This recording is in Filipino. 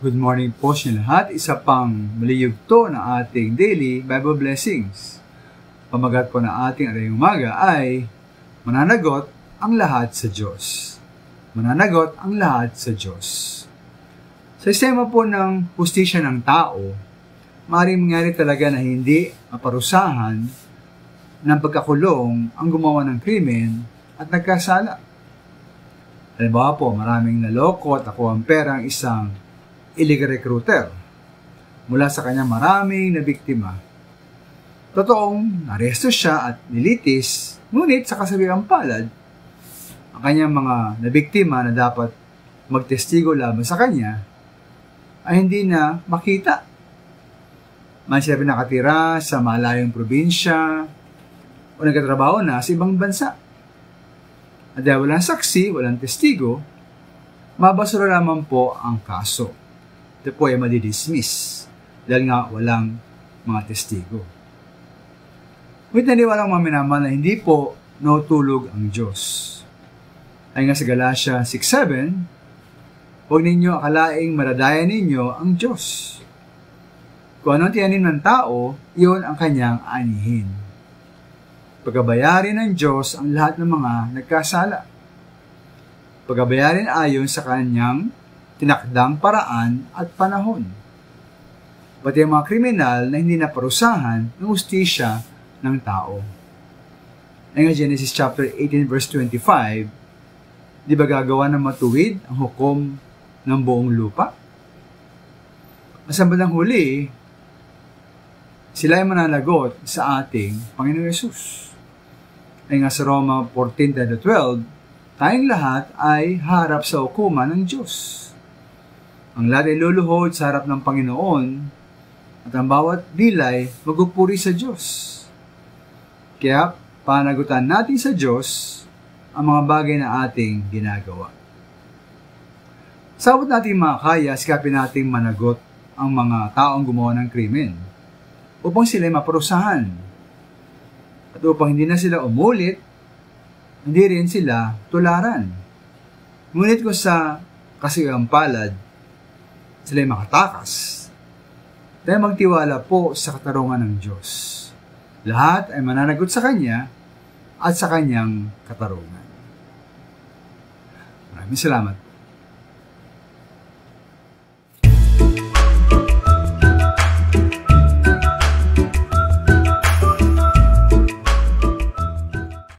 Good morning po sa lahat. Isa pang maliyugto na ating daily Bible blessings. Pamagat po na ating arayong umaga ay mananagot ang lahat sa Diyos. Mananagot ang lahat sa Diyos. Sa sistema po ng hustisya ng tao, maaaring mangyari talaga na hindi maparusahan ng pagkakulong ang gumawa ng krimen at nagkasala. Halimbawa po, maraming naloko at nakuha ang pera ang isang illegal recruiter mula sa kanyang maraming na biktima. Totoong naresto siya at nilitis, ngunit sa kasabiang palad, ang kanyang mga nabiktima na dapat magtestigo laban sa kanya ay hindi na makita. Man siya nakatira sa malayong probinsya o nagtatrabaho na sa ibang bansa. At dahil walang saksi, walang testigo, mabasura lamang po ang kaso. Ito po ay madidismiss dahil nga walang mga testigo. Ngunit naniwalang mga minaman na hindi po natulog ang Diyos. Ay nga sa Galatia 6:7, huwag ninyo akalaing maradayan ninyo ang Diyos. Kung anong tiyanin ng tao, iyon ang kanyang anihin. Pagkabayarin ng Diyos ang lahat ng mga nagkasala. Pagkabayarin ayon sa kanyang tinakdang paraan at panahon. Pati ang mga kriminal na hindi naparusahan ng hustisya ng tao. Ay nga Genesis chapter 18 verse 25, di ba gagawa ng matuwid ang hukom ng buong lupa? Sa bandang huli, sila ay mananagot sa ating Panginoon Yesus. Ay nga sa Roma 14:12, tayong lahat ay harap sa hukuman ng Diyos. Ang lahat ay luluhod sa harap ng Panginoon at ang bawat dilay magpupuri sa Diyos. Kaya panagutan natin sa Diyos ang mga bagay na ating ginagawa. Sabot natin makakaya, sikapin natin managot ang mga taong gumawa ng krimen upang sila maparusahan. At upang hindi na sila umulit, hindi rin sila tularan. Ngunit kung sa kasigang palad, sila'y makatakas, dahil magtiwala po sa katarungan ng Diyos. Lahat ay mananagot sa Kanya at sa Kanyang katarungan. Maraming salamat.